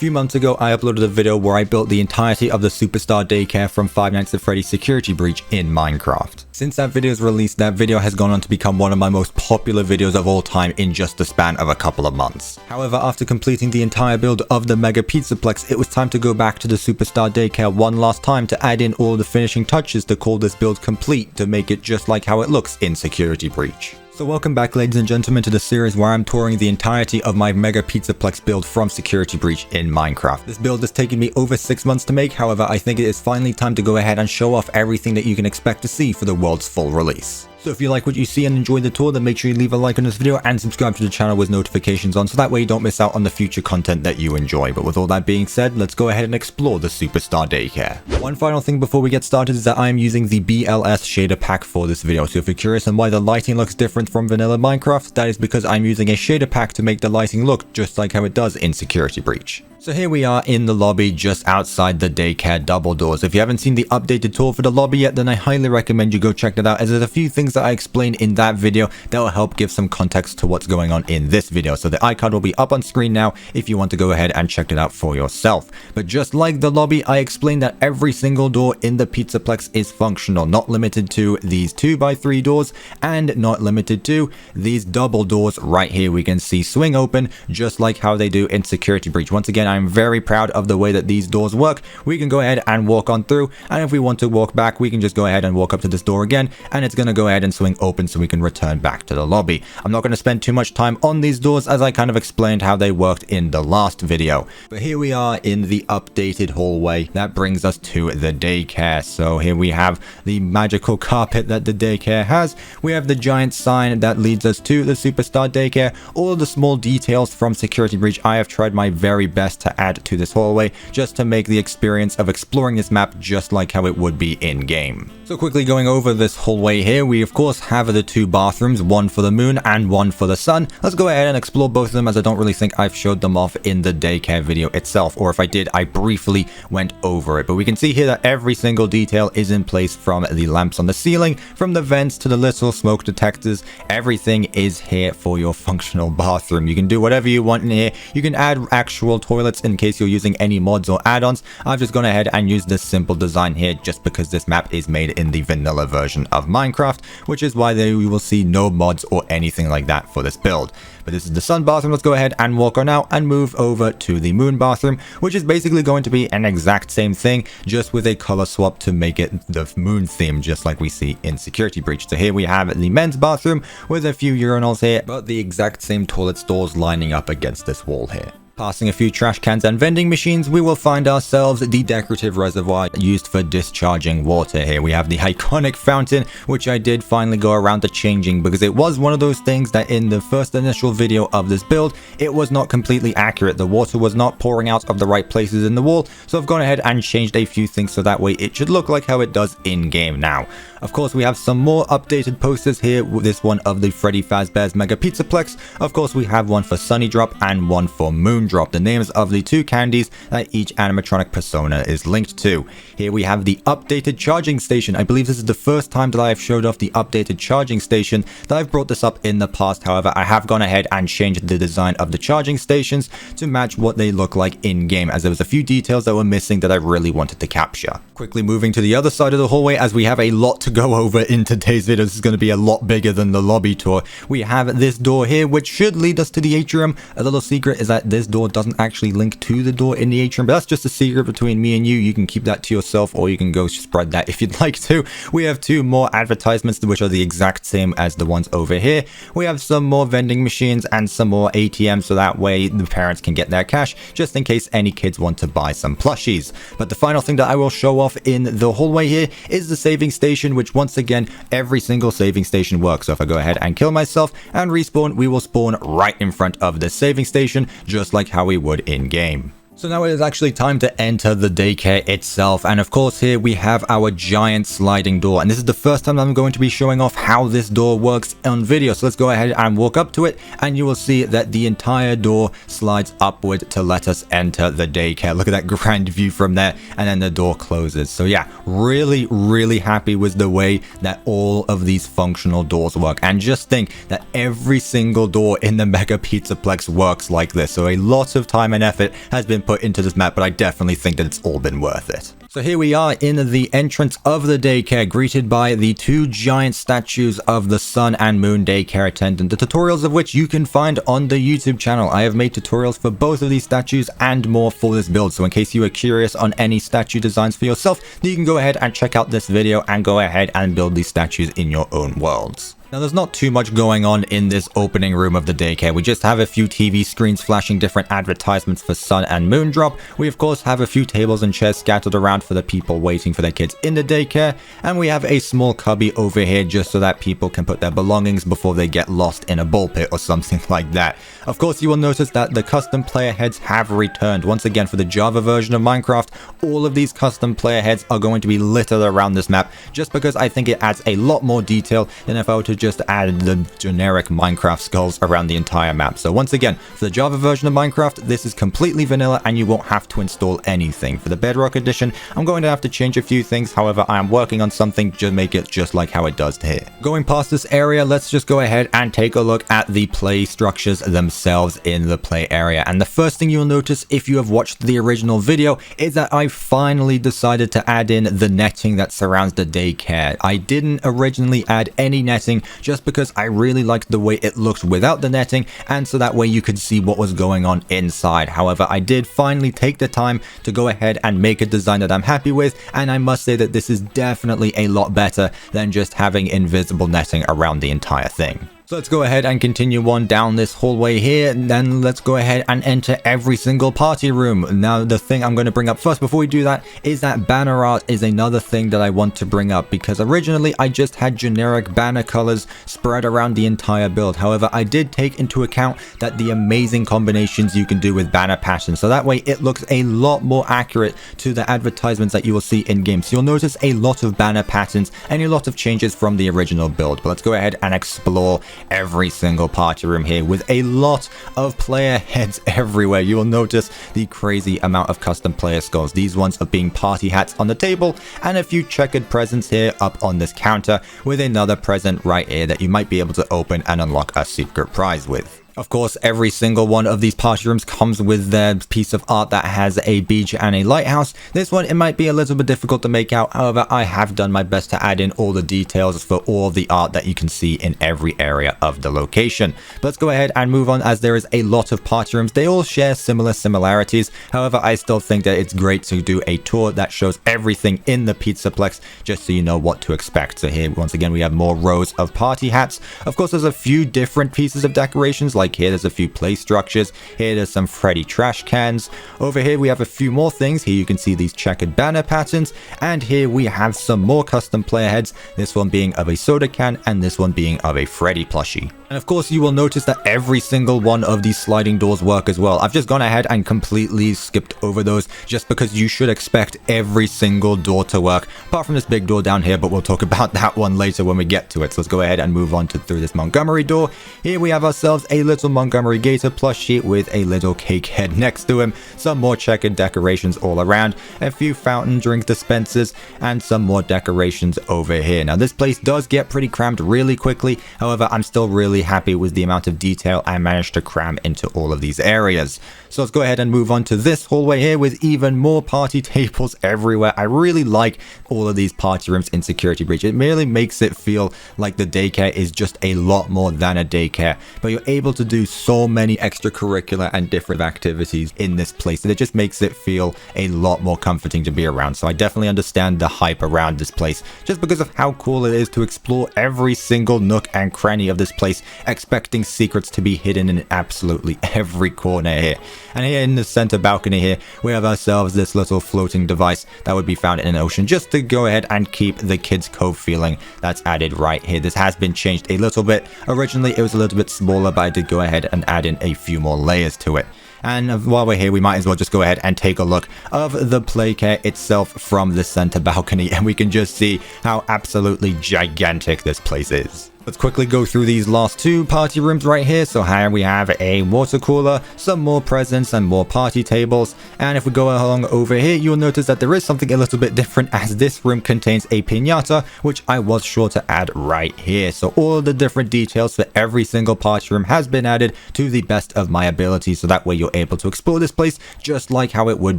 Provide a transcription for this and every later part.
few months ago, I uploaded a video where I built the entirety of the Superstar Daycare from Five Nights at Freddy's Security Breach in Minecraft. Since that video's release, that video has gone on to become one of my most popular videos of all time in just the span of a couple of months. However, after completing the entire build of the Mega Pizzaplex, it was time to go back to the Superstar Daycare one last time to add in all the finishing touches to call this build complete to make it just like how it looks in Security Breach. So welcome back, ladies and gentlemen, to the series where I'm touring the entirety of my Mega Pizzaplex build from Security Breach in Minecraft. This build has taken me over 6 months to make, however, I think it is finally time to go ahead and show off everything that you can expect to see for the world's full release. So if you like what you see and enjoy the tour, then make sure you leave a like on this video and subscribe to the channel with notifications on so that way you don't miss out on the future content that you enjoy. But with all that being said, let's go ahead and explore the Superstar Daycare. One final thing before we get started is that I am using the BLS shader pack for this video. So if you're curious on why the lighting looks different from vanilla Minecraft, that is because I'm using a shader pack to make the lighting look just like how it does in Security Breach. So here we are in the lobby just outside the daycare double doors. If you haven't seen the updated tour for the lobby yet, then I highly recommend you go check that out, as there's a few things that I explained in that video that will help give some context to what's going on in this video. So the icon will be up on screen now if you want to go ahead and check it out for yourself. But just like the lobby, I explained that every single door in the Pizzaplex is functional, not limited to these 2x3 doors and not limited to these double doors right here. We can see swing open just like how they do in Security Breach. Once again, I'm very proud of the way that these doors work. We can go ahead and walk on through, and if we want to walk back, we can just go ahead and walk up to this door again, and it's going to go ahead and swing open so we can return back to the lobby. I'm not going to spend too much time on these doors as I kind of explained how they worked in the last video. But here we are in the updated hallway that brings us to the daycare. So here we have the magical carpet that the daycare has. We have the giant sign that leads us to the Superstar Daycare. All of the small details from Security Breach, I have tried my very best to add to this hallway just to make the experience of exploring this map just like how it would be in game. So quickly going over this hallway here, we of course have the two bathrooms, one for the moon and one for the sun. Let's go ahead and explore both of them, as I don't really think I've showed them off in the daycare video itself, or if I did, I briefly went over it. But we can see here that every single detail is in place, from the lamps on the ceiling, from the vents to the little smoke detectors. Everything is here for your functional bathroom. You can do whatever you want in here. You can add actual toilets in case you're using any mods or add-ons. I've just gone ahead and used this simple design here just because this map is made in the vanilla version of Minecraft, which is why you will see no mods or anything like that for this build. But this is the sun bathroom. Let's go ahead and walk on out and move over to the moon bathroom, which is basically going to be an exact same thing, just with a color swap to make it the moon theme, just like we see in Security Breach. So here we have the men's bathroom with a few urinals here, but the exact same toilet stalls lining up against this wall here. Passing a few trash cans and vending machines, we will find ourselves the decorative reservoir used for discharging water. Here we have the iconic fountain, which I did finally go around to changing, because it was one of those things that in the first initial video of this build, it was not completely accurate. The water was not pouring out of the right places in the wall, so I've gone ahead and changed a few things so that way it should look like how it does in game now. Of course, we have some more updated posters here, with this one of the Freddy Fazbear's Mega Pizzaplex. Of course, we have one for Sunny Drop and one for Moon Drop, the names of the two candies that each animatronic persona is linked to. Here we have the updated charging station. I believe this is the first time that I have showed off the updated charging station. That I've brought this up in the past, however, I have gone ahead and changed the design of the charging stations to match what they look like in game, as there was a few details that were missing that I really wanted to capture. Quickly moving to the other side of the hallway, as we have a lot to go over in today's video. This is going to be a lot bigger than the lobby tour. We have this door here, which should lead us to the atrium. A little secret is that this door doesn't actually link to the door in the atrium, but that's just a secret between me and you. You can keep that to yourself, or you can go spread that if you'd like to. We have two more advertisements, which are the exact same as the ones over here. We have some more vending machines and some more ATMs, so that way the parents can get their cash, just in case any kids want to buy some plushies. But the final thing that I will show off in the hallway here is the saving station, which once again, every single saving station works. So if I go ahead and kill myself and respawn, we will spawn right in front of the saving station, just like how we would in game. So now it is actually time to enter the daycare itself, and of course here we have our giant sliding door, and this is the first time I'm going to be showing off how this door works on video. So let's go ahead and walk up to it, and you will see that the entire door slides upward to let us enter the daycare. Look at that grand view from there, and then the door closes. So yeah, really happy with the way that all of these functional doors work, and just think that every single door in the Mega Pizzaplex works like this. So a lot of time and effort has been put put into this map, but I definitely think that it's all been worth it. So here we are in the entrance of the daycare, greeted by the two giant statues of the Sun and Moon Daycare Attendant, the tutorials of which you can find on the YouTube channel. I have made tutorials for both of these statues and more for this build, so in case you are curious on any statue designs for yourself, you can go ahead and check out this video and go ahead and build these statues in your own worlds. Now, there's not too much going on in this opening room of the daycare. We just have a few TV screens flashing different advertisements for Sun and Moon Drop. We, of course, have a few tables and chairs scattered around for the people waiting for their kids in the daycare. And we have a small cubby over here just so that people can put their belongings before they get lost in a ball pit or something like that. Of course, you will notice that the custom player heads have returned. Once again, for the Java version of Minecraft, all of these custom player heads are going to be littered around this map just because I think it adds a lot more detail than if I were to just add the generic Minecraft skulls around the entire map. So once again, for the Java version of Minecraft, this is completely vanilla and you won't have to install anything. For the Bedrock edition, I'm going to have to change a few things. However, I am working on something to make it just like how it does here. Going past this area, let's just go ahead and take a look at the play structures themselves in the play area. And the first thing you'll notice if you have watched the original video is that I finally decided to add in the netting that surrounds the daycare. I didn't originally add any netting just because I really liked the way it looked without the netting, and so that way you could see what was going on inside. However, I did finally take the time to go ahead and make a design that I'm happy with, and I must say that this is definitely a lot better than just having invisible netting around the entire thing. So let's go ahead and continue on down this hallway here, and then let's go ahead and enter every single party room. Now, the thing I'm going to bring up first before we do that is that banner art is another thing that I want to bring up, because originally I just had generic banner colors spread around the entire build. However, I did take into account that the amazing combinations you can do with banner patterns, so that way it looks a lot more accurate to the advertisements that you will see in games. So you'll notice a lot of banner patterns and a lot of changes from the original build. But let's go ahead and explore every single party room here with a lot of player heads everywhere. You will notice the crazy amount of custom player skulls. These ones are being party hats on the table, and a few checkered presents here up on this counter, with another present right here that you might be able to open and unlock a secret prize with. Of course, every single one of these party rooms comes with their piece of art that has a beach and a lighthouse. This one, it might be a little bit difficult to make out. However, I have done my best to add in all the details for all of the art that you can see in every area of the location. But let's go ahead and move on, as there is a lot of party rooms. They all share similar similarities. However, I still think that it's great to do a tour that shows everything in the Pizzaplex, just so you know what to expect. So here, once again, we have more rows of party hats. Of course, there's a few different pieces of decorations. Like here, there's a few play structures. Here, there's some Freddy trash cans. Over here, we have a few more things. Here, you can see these checkered banner patterns. And here, we have some more custom player heads. This one being of a soda can, and this one being of a Freddy plushie. And of course, you will notice that every single one of these sliding doors work as well. I've just gone ahead and completely skipped over those, just because you should expect every single door to work, apart from this big door down here, but we'll talk about that one later when we get to it. So let's go ahead and move on through this Montgomery door. Here we have ourselves a little Montgomery Gator plushie with a little cake head next to him, some more checkered decorations all around, a few fountain drink dispensers, and some more decorations over here. Now, this place does get pretty crammed really quickly. However, I'm still really happy with the amount of detail I managed to cram into all of these areas. So let's go ahead and move on to this hallway here with even more party tables everywhere. I really like all of these party rooms in Security Breach. It merely makes it feel like the daycare is just a lot more than a daycare, but you're able to do so many extracurricular and different activities in this place that it just makes it feel a lot more comforting to be around. So I definitely understand the hype around this place, just because of how cool it is to explore every single nook and cranny of this place, expecting secrets to be hidden in absolutely every corner here. And here in the center balcony here, we have ourselves this little floating device that would be found in an ocean, just to go ahead and keep the Kids Cove feeling that's added right here. This has been changed a little bit. Originally, it was a little bit smaller, but I did go ahead and add in a few more layers to it. And while we're here, we might as well just go ahead and take a look of the Playcare itself from the center balcony, and we can just see how absolutely gigantic this place is. Let's quickly go through these last two party rooms right here. So here we have a water cooler, some more presents and more party tables. And if we go along over here, you'll notice that there is something a little bit different, as this room contains a piñata, which I was sure to add right here. So all of the different details for every single party room has been added to the best of my ability. So that way you're able to explore this place just like how it would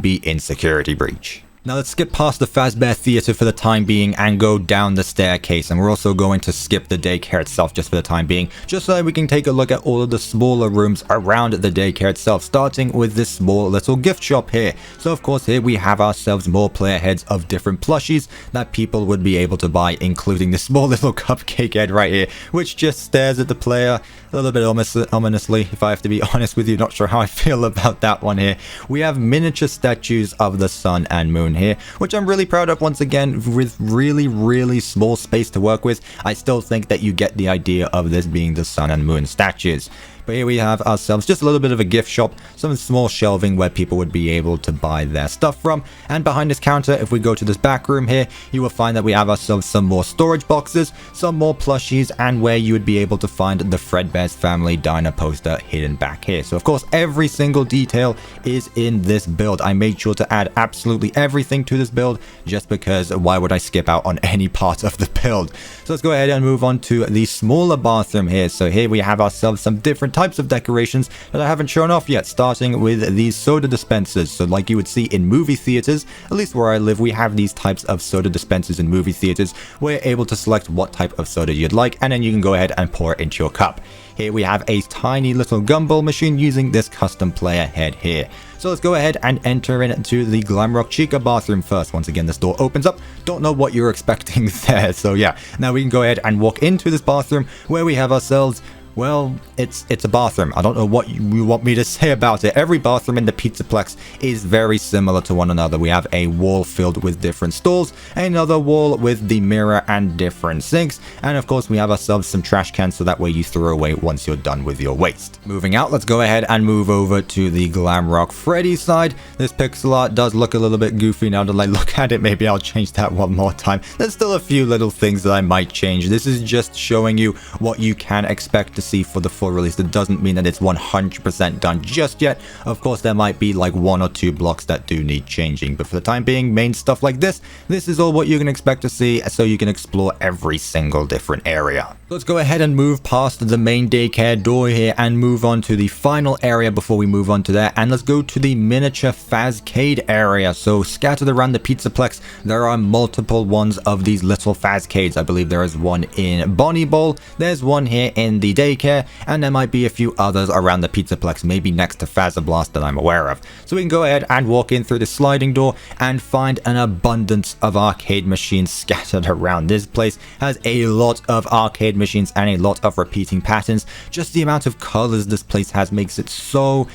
be in Security Breach. Now let's skip past the Fazbear Theatre for the time being and go down the staircase, and we're also going to skip the daycare itself just for the time being, just so that we can take a look at all of the smaller rooms around the daycare itself, starting with this small little gift shop here. So of course here we have ourselves more player heads of different plushies that people would be able to buy, including this small little cupcake head right here, which just stares at the player a little bit ominously, if I have to be honest with you. Not sure how I feel about that one here. We have miniature statues of the sun and moon here, which I'm really proud of. Once again, with really small space to work with, I still think that you get the idea of this being the sun and moon statues. But here we have ourselves just a little bit of a gift shop, some small shelving where people would be able to buy their stuff from. And behind this counter, if we go to this back room here, you will find that we have ourselves some more storage boxes, some more plushies, and where you would be able to find the Fredbear's Family Diner poster hidden back here. So of course, every single detail is in this build. I made sure to add absolutely everything to this build, just because why would I skip out on any part of the build? So let's go ahead and move on to the smaller bathroom here. So here we have ourselves some different types of decorations that I haven't shown off yet, starting with these soda dispensers. So like you would see in movie theaters, at least where I live, we have these types of soda dispensers in movie theaters where you're able to select what type of soda you'd like, and then you can go ahead and pour it into your cup. Here we have a tiny little gumball machine using this custom player head here. So let's go ahead and enter into the Glamrock Chica bathroom first. Once again, this door opens up. Don't know what you're expecting there. So yeah, now we can go ahead and walk into this bathroom where we have ourselves, well, it's a bathroom. I don't know what you want me to say about it. Every bathroom in the Pizzaplex is very similar to one another. We have a wall filled with different stalls, another wall with the mirror and different sinks, and of course we have ourselves some trash cans so that way you throw away once you're done with your waste. Moving out, let's go ahead and move over to the Glamrock Freddy side. This pixel art does look a little bit goofy now that I look at it. Maybe I'll change that one more time. There's still a few little things that I might change. This is just showing you what you can expect to see for the full release. That doesn't mean that it's 100% done just yet. Of course, there might be like one or two blocks that do need changing, but for the time being, main stuff like this is all what you can expect to see, so you can explore every single different area. Let's go ahead and move past the main daycare door here and move on to the final area before we move on to there, and let's go to the miniature Fazcade area. So scattered around the Pizzaplex, there are multiple ones of these little Fazcades. I believe there is one in Bonnie Bowl, there's one here in the daycare, and there might be a few others around the Pizzaplex, maybe next to Fazablast that I'm aware of. So we can go ahead and walk in through the sliding door and find an abundance of arcade machines scattered around. This place has a lot of arcade machines and a lot of repeating patterns. Just the amount of colors this place has makes it so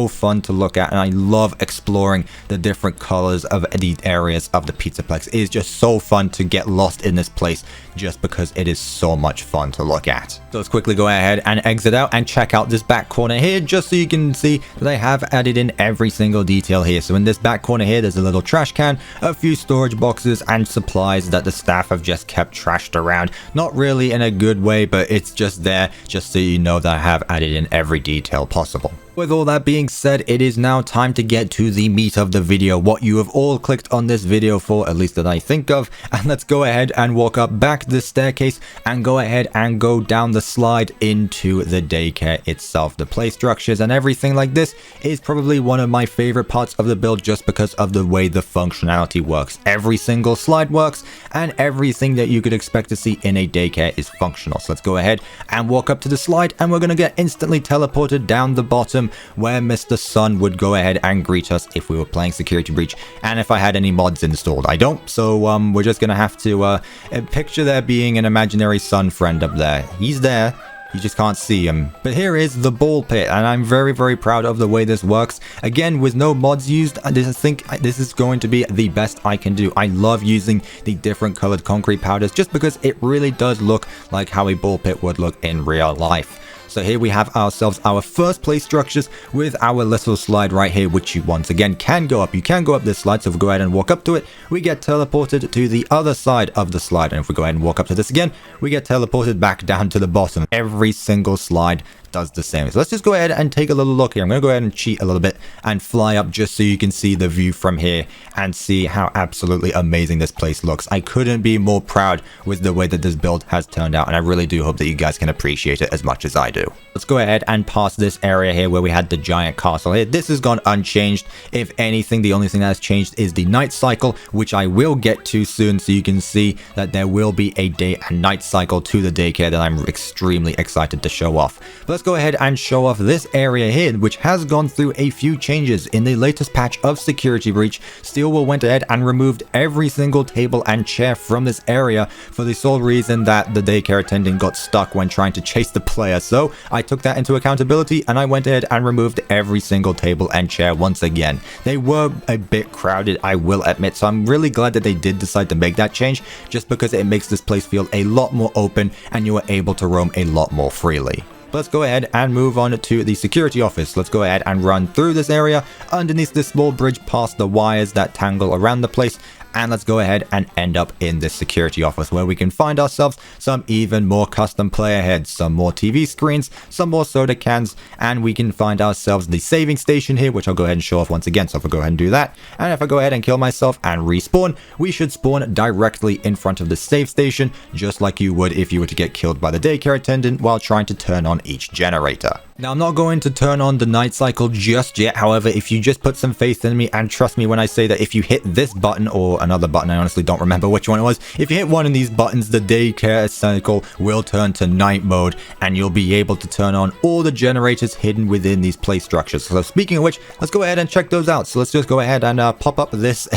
fun to look at, and I love exploring the different colors of the areas of the Pizzaplex. It is just so fun to get lost in this place just because it is so much fun to look at. So let's quickly go ahead and exit out and check out this back corner here, just so you can see that I have added in every single detail here. So in this back corner here, there's a little trash can, a few storage boxes, and supplies that the staff have just kept trashed around. Not really in a good way, but it's just there just so you know that I have added in every detail possible. With all that being said, it is now time to get to the meat of the video, what you have all clicked on this video for, at least that I think of. And let's go ahead and walk up back this staircase and go ahead and go down the slide into the daycare itself. The play structures and everything like this is probably one of my favorite parts of the build, just because of the way the functionality works. Every single slide works, and everything that you could expect to see in a daycare is functional. So let's go ahead and walk up to the slide, and we're going to get instantly teleported down the bottom where Mr. Sun would go ahead and greet us if we were playing Security Breach, and if I had any mods installed. I don't, so we're just gonna have to picture there being an imaginary sun friend up there. He's there, you just can't see him. But here is the ball pit, and I'm very proud of the way this works. Again, with no mods used, I think this is going to be the best I can do. I love using the different colored concrete powders just because it really does look like how a ball pit would look in real life. So here we have ourselves our first play structures with our little slide right here, which you once again can go up. You can go up this slide, so if we go ahead and walk up to it, we get teleported to the other side of the slide. And if we go ahead and walk up to this again, we get teleported back down to the bottom. Every single slide does the same. So let's just go ahead and take a little look here. I'm going to go ahead and cheat a little bit and fly up just so you can see the view from here and see how absolutely amazing this place looks. I couldn't be more proud with the way that this build has turned out, and I really do hope that you guys can appreciate it as much as I do. Let's go ahead and pass this area here where we had the giant castle here. This has gone unchanged. If anything, the only thing that has changed is the night cycle, which I will get to soon, so you can see that there will be a day and night cycle to the daycare that I'm extremely excited to show off. But let's go ahead and show off this area here, which has gone through a few changes. In the latest patch of Security Breach, Steelwell went ahead and removed every single table and chair from this area for the sole reason that the daycare attendant got stuck when trying to chase the player. So I took that into accountability and I went ahead and removed every single table and chair once again. They were a bit crowded, I will admit, so I'm really glad that they did decide to make that change, just because it makes this place feel a lot more open and you are able to roam a lot more freely. Let's go ahead and move on to the security office. Let's go ahead and run through this area underneath this small bridge past the wires that tangle around the place. And let's go ahead and end up in this security office where we can find ourselves some even more custom player heads, some more TV screens, some more soda cans, and we can find ourselves the saving station here, which I'll go ahead and show off once again. So if I go ahead and do that, and if I go ahead and kill myself and respawn, we should spawn directly in front of the save station, just like you would if you were to get killed by the daycare attendant while trying to turn on each generator. Now, I'm not going to turn on the night cycle just yet. However, if you just put some faith in me and trust me when I say that if you hit this button or another button, I honestly don't remember which one it was. If you hit one of these buttons, the daycare cycle will turn to night mode and you'll be able to turn on all the generators hidden within these play structures. So speaking of which, let's go ahead and check those out. So let's just go ahead and pop up this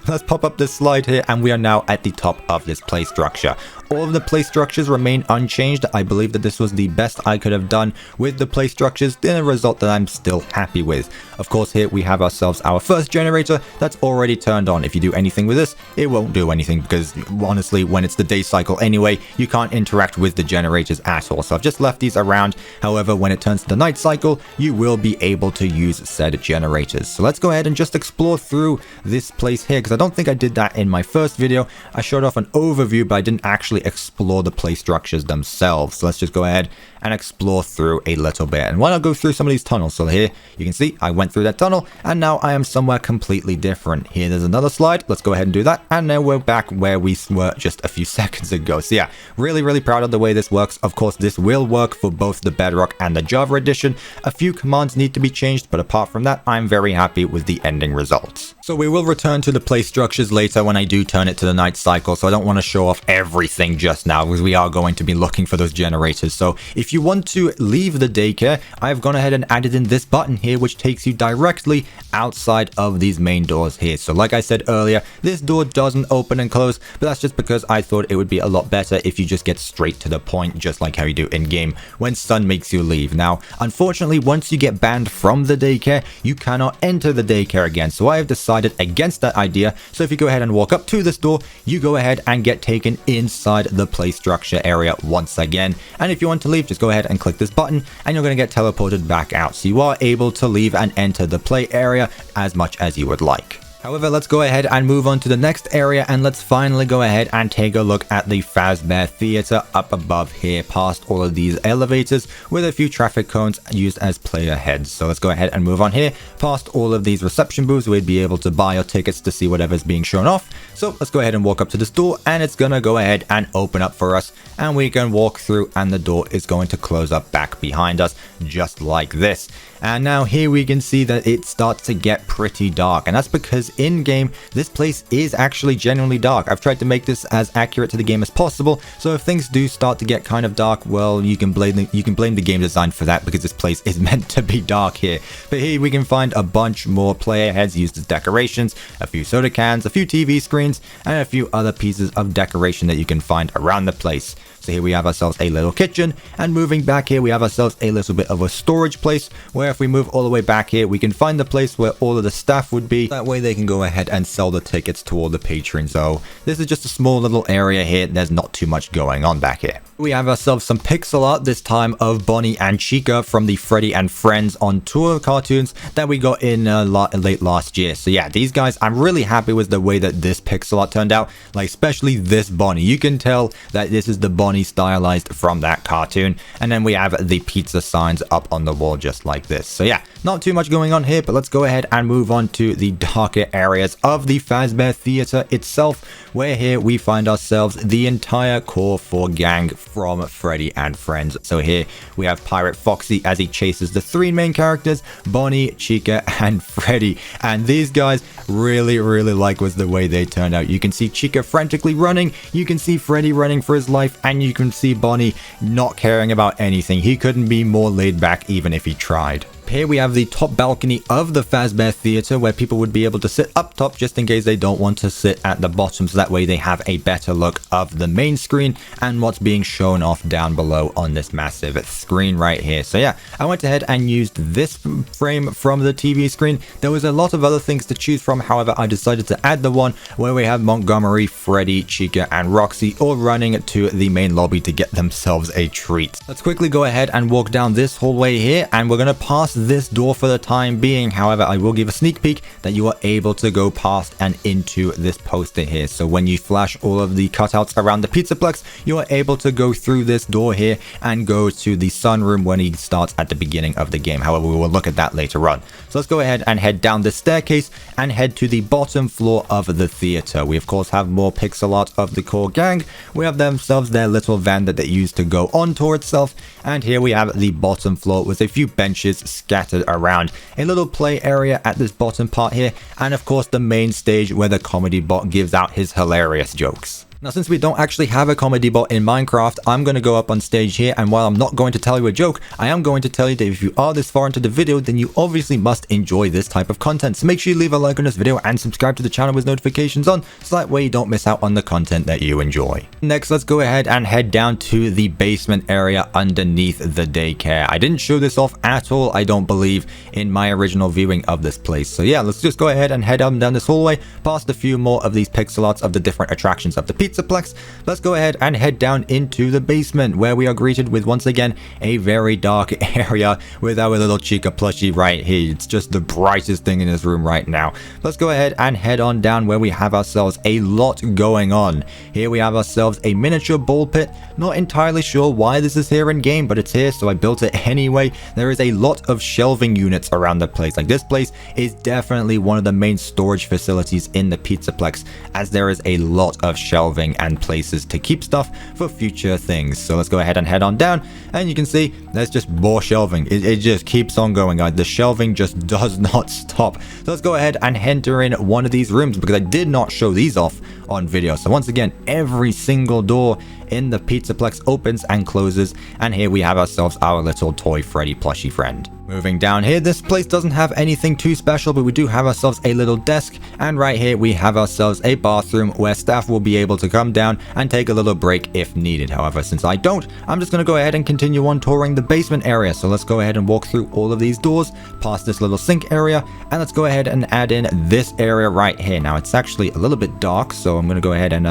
let's pop up this slide here, and we are now at the top of this play structure. All of the play structures remain unchanged. I believe that this was the best I could have done with the play structures, in a result that I'm still happy with. Of course, here we have ourselves our first generator that's already turned on. If you do anything with this, it won't do anything, because honestly, when it's the day cycle anyway, you can't interact with the generators at all. So I've just left these around. However, when it turns to the night cycle, you will be able to use said generators. So let's go ahead and just explore through this place here, because I don't think I did that in my first video. I showed off an overview, but I didn't actually explore the play structures themselves. So let's just go ahead and explore through a little bit. And while I go through some of these tunnels, so here you can see I went through that tunnel and now I am somewhere completely different. Here there's another slide. Let's go ahead and do that, and then we're back where we were just a few seconds ago. So yeah, really proud of the way this works. Of course, this will work for both the Bedrock and the Java edition. A few commands need to be changed, but apart from that, I'm very happy with the ending results. So we will return to the play structures later when I do turn it to the night cycle, so I don't want to show off everything just now, because we are going to be looking for those generators. So if you want to leave the daycare, I've gone ahead and added in this button here, which takes you directly outside of these main doors here. So like I said earlier, this door doesn't open and close, but that's just because I thought it would be a lot better if you just get straight to the point, just like how you do in game when Sun makes you leave. Now, unfortunately, once you get banned from the daycare, you cannot enter the daycare again. So I have decided against that idea. So if you go ahead and walk up to this door, you go ahead and get taken inside the play structure area once again. And if you want to leave, just go ahead and click this button and you're going to get teleported back out. So you are able to leave and enter the play area as much as you would like. However, let's go ahead and move on to the next area, and let's finally go ahead and take a look at the Fazbear Theatre up above here, past all of these elevators with a few traffic cones used as player heads. So let's go ahead and move on here, past all of these reception booths. We'd be able to buy your tickets to see whatever's being shown off. So let's go ahead and walk up to this door, and it's gonna go ahead and open up for us, and we can walk through, and the door is going to close up back behind us, just like this. And now here we can see that it starts to get pretty dark, and that's because in game this place is actually genuinely dark. I've tried to make this as accurate to the game as possible, so if things do start to get kind of dark, well, you can blame the game design for that, because this place is meant to be dark here. But here we can find a bunch more player heads used as decorations, a few soda cans, a few TV screens, and a few other pieces of decoration that you can find around the place. So here we have ourselves a little kitchen, and moving back here we have ourselves a little bit of a storage place, where if we move all the way back here we can find the place where all of the staff would be. That way they can go ahead and sell the tickets to all the patrons. So this is just a small little area here, there's not too much going on back here. We have ourselves some pixel art, this time of Bonnie and Chica from the Freddy and Friends on Tour cartoons that we got in late last year. So yeah, these guys, I'm really happy with the way that this pixel art turned out, like especially this Bonnie. You can tell that this is the Bonnie stylized from that cartoon. And then we have the pizza signs up on the wall just like this. So yeah, not too much going on here, but let's go ahead and move on to the darker areas of the Fazbear Theatre itself, where here we find ourselves the entire Core 4 gang from Freddy and Friends. So here we have Pirate Foxy as he chases the three main characters, Bonnie, Chica, and Freddy. And these guys really like was the way they turned out. You can see Chica frantically running, you can see Freddy running for his life, and you can see Bonnie not caring about anything. He couldn't be more laid back even if he tried. Here we have the top balcony of the Fazbear Theatre, where people would be able to sit up top just in case they don't want to sit at the bottom, so that way they have a better look of the main screen and what's being shown off down below on this massive screen right here. So yeah, I went ahead and used this frame from the TV screen. There was a lot of other things to choose from, however I decided to add the one where we have Montgomery, Freddy, Chica, and Roxy all running to the main lobby to get themselves a treat. Let's quickly go ahead and walk down this hallway here, and we're going to pass this door for the time being. However, I will give a sneak peek that you are able to go past and into this poster here. So when you flash all of the cutouts around the Pizzaplex, you are able to go through this door here and go to the sunroom when he starts at the beginning of the game. However, we will look at that later on. So let's go ahead and head down the staircase and head to the bottom floor of the theater. We of course have more pixel art of the core gang. We have themselves their little van that they use to go on tour itself. And here we have the bottom floor with a few benches scattered around, a little play area at this bottom part here, and of course the main stage where the comedy bot gives out his hilarious jokes. Now, since we don't actually have a comedy bot in Minecraft, I'm going to go up on stage here, and while I'm not going to tell you a joke, I am going to tell you that if you are this far into the video, then you obviously must enjoy this type of content. So make sure you leave a like on this video and subscribe to the channel with notifications on, so that way you don't miss out on the content that you enjoy. Next, let's go ahead and head down to the basement area underneath the daycare. I didn't show this off at all, I don't believe, in my original viewing of this place. So yeah, let's just go ahead and head up down this hallway, past a few more of these pixel arts of the different attractions of the Pizzaplex. Let's go ahead and head down into the basement, where we are greeted with once again a very dark area with our little Chica plushie right here. It's just the brightest thing in this room right now. Let's go ahead and head on down, where we have ourselves a lot going on. Here we have ourselves a miniature ball pit. Not entirely sure why this is here in game, but it's here, so I built it anyway. There is a lot of shelving units around the place. Like, this place is definitely one of the main storage facilities in the Pizzaplex, as there is a lot of shelving and places to keep stuff for future things. So let's go ahead and head on down, and you can see there's just more shelving. It just keeps on going, guys. The shelving just does not stop. So let's go ahead and enter in one of these rooms, because I did not show these off on video. So once again, every single door in the Pizzaplex opens and closes, and here we have ourselves our little toy Freddy plushie friend. Moving down here, this place doesn't have anything too special, but we do have ourselves a little desk, and right here we have ourselves a bathroom where staff will be able to come down and take a little break if needed. However, since I don't, I'm just going to go ahead and continue on touring the basement area. So let's go ahead and walk through all of these doors, past this little sink area, and let's go ahead and add in this area right here. Now, it's actually a little bit dark, so I'm going to go ahead and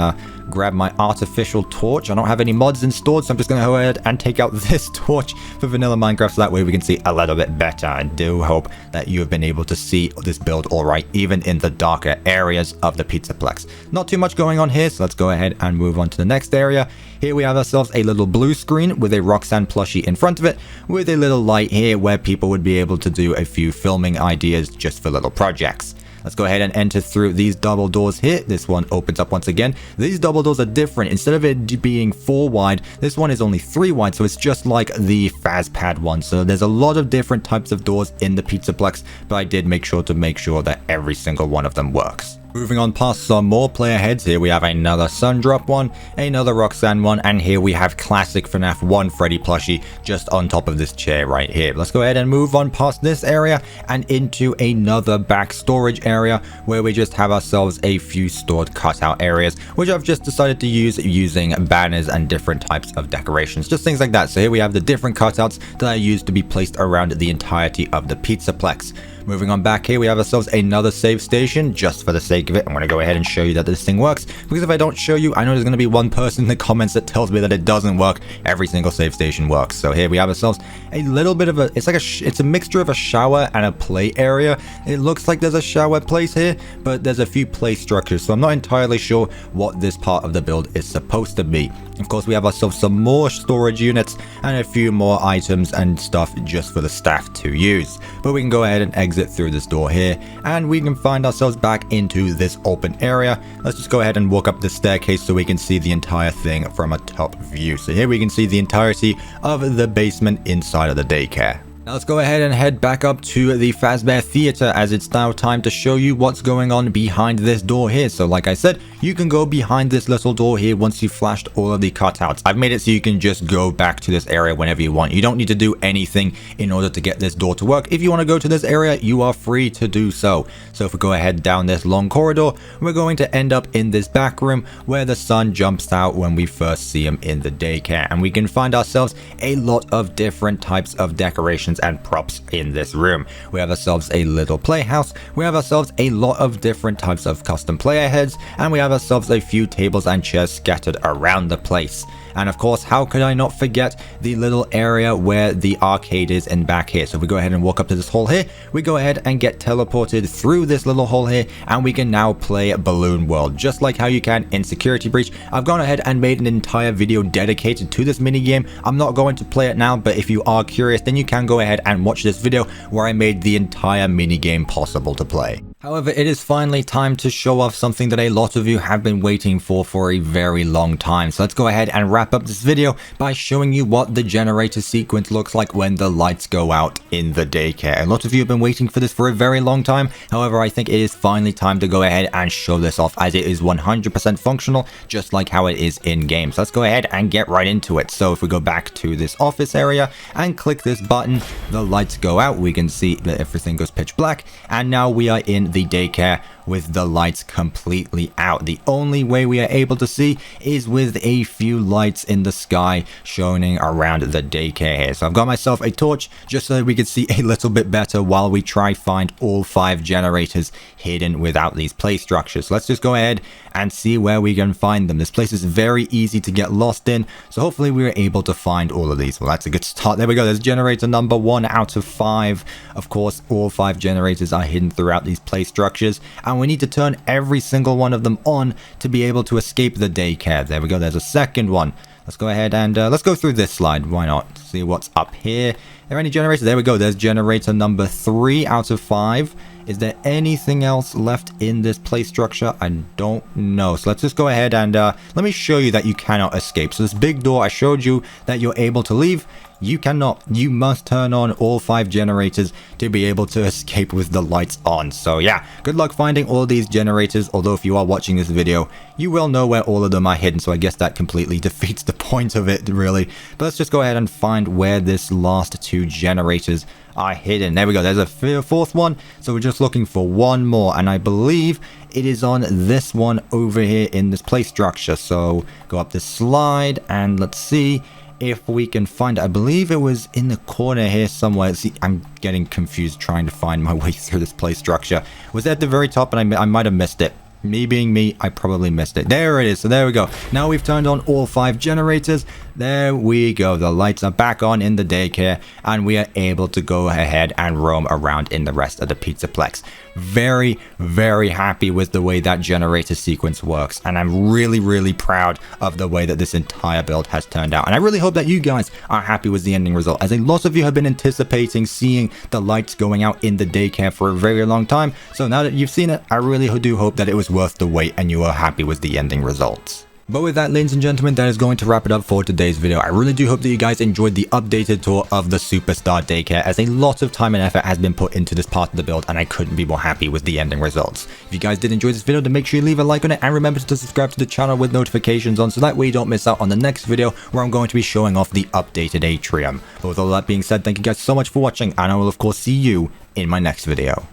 grab my artificial torch. I don't have any mods installed, so I'm just going to go ahead and take out this torch for vanilla Minecraft, so that way we can see a little bit better. I do hope that you have been able to see this build alright, even in the darker areas of the Pizzaplex. Not too much going on here, so let's go ahead and move on to the next area. Here we have ourselves a little blue screen with a Roxanne plushie in front of it, with a little light here where people would be able to do a few filming ideas just for little projects. Let's go ahead and enter through these double doors here. This one opens up once again. These double doors are different. Instead of it being 4 wide, this one is only 3 wide, so it's just like the Fazpad one. So there's a lot of different types of doors in the Pizzaplex, but I did make sure that every single one of them works. Moving on past some more player heads, here we have another Sundrop one, another Roxanne one, and here we have classic FNAF 1 Freddy plushie just on top of this chair right here. Let's go ahead and move on past this area and into another back storage area where we just have ourselves a few stored cutout areas, which I've just decided to use using banners and different types of decorations, just things like that. So here we have the different cutouts that I used to be placed around the entirety of the Pizzaplex. Moving on back here, we have ourselves another save station. Just for the sake of it, I'm going to go ahead and show you that this thing works, because if I don't show you, I know there's going to be one person in the comments that tells me that it doesn't work. Every single save station works. So here we have ourselves a little bit of a, it's a mixture of a shower and a play area. It looks like there's a shower place here, but there's a few play structures, so I'm not entirely sure what this part of the build is supposed to be. Of course, we have ourselves some more storage units and a few more items and stuff just for the staff to use. But we can go ahead and exit through this door here, and we can find ourselves back into this open area. Let's just go ahead and walk up the staircase so we can see the entire thing from a top view. So here we can see the entirety of the basement inside of the daycare. Now let's go ahead and head back up to the Fazbear Theatre, as it's now time to show you what's going on behind this door here. So like I said, you can go behind this little door here once you've flashed all of the cutouts. I've made it so you can just go back to this area whenever you want. You don't need to do anything in order to get this door to work. If you want to go to this area, you are free to do so. So if we go ahead down this long corridor, we're going to end up in this back room where the sun jumps out when we first see him in the daycare. And we can find ourselves a lot of different types of decorations and props in this room. We have ourselves a little playhouse, we have ourselves a lot of different types of custom player heads, and we have ourselves a few tables and chairs scattered around the place. And of course, how could I not forget the little area where the arcade is in back here. So if we go ahead and walk up to this hole here, we go ahead and get teleported through this little hole here, and we can now play Balloon World, just like how you can in Security Breach. I've gone ahead and made an entire video dedicated to this minigame. I'm not going to play it now, but if you are curious, then you can go ahead and watch this video where I made the entire minigame possible to play. However, it is finally time to show off something that a lot of you have been waiting for a very long time. So let's go ahead and wrap up this video by showing you what the generator sequence looks like when the lights go out in the daycare. A lot of you have been waiting for this for a very long time. However, I think it is finally time to go ahead and show this off, as it is 100% functional, just like how it is in game. So let's go ahead and get right into it. So if we go back to this office area and click this button, the lights go out. We can see that everything goes pitch black, and now we are in the daycare with the lights completely out. The only way we are able to see is with a few lights in the sky shining around the daycare here. So I've got myself a torch just so that we can see a little bit better while we try find all 5 generators hidden without these play structures. So let's just go ahead and see where we can find them. This place is very easy to get lost in, so hopefully we are able to find all of these. Well, that's a good start. There we go. There's generator number 1 out of 5. Of course, all 5 generators are hidden throughout these play structures, and we need to turn every single one of them on to be able to escape the daycare. There we go. There's a second one. Let's go ahead and let's go through this slide. Why not? See what's up here. Are there any generators? There we go. There's generator number 3 out of 5. Is there anything else left in this play structure? I don't know. So let's just go ahead and let me show you that you cannot escape. So this big door, I showed you that you're able to leave. You cannot. You must turn on all 5 generators to be able to escape with the lights on. So yeah, good luck finding all these generators. Although if you are watching this video, you will know where all of them are hidden. So I guess that completely defeats the point of it, really. But let's just go ahead and find where this last 2 generators are hidden. There we go. There's a 4th one. So we're just looking for one more, and I believe it is on this one over here in this play structure. So go up this slide and let's see if we can find it. I believe it was in the corner here somewhere. See, I'm getting confused trying to find my way through this play structure. Was it at the very top? And I might have missed it. Me being me, I probably missed it. There it is. So there we go. Now we've turned on all 5 generators. There we go. The lights are back on in the daycare, and we are able to go ahead and roam around in the rest of the Pizzaplex. Very, very happy with the way that generator sequence works, and I'm really, really proud of the way that this entire build has turned out. And I really hope that you guys are happy with the ending result, as a lot of you have been anticipating seeing the lights going out in the daycare for a very long time. So now that you've seen it, I really do hope that it was worth the wait and you are happy with the ending results. But with that, ladies and gentlemen, that is going to wrap it up for today's video. I really do hope that you guys enjoyed the updated tour of the Superstar Daycare, as a lot of time and effort has been put into this part of the build, and I couldn't be more happy with the ending results. If you guys did enjoy this video, then make sure you leave a like on it, and remember to subscribe to the channel with notifications on, so that way you don't miss out on the next video where I'm going to be showing off the updated atrium. But with all that being said, thank you guys so much for watching, and I will of course see you in my next video.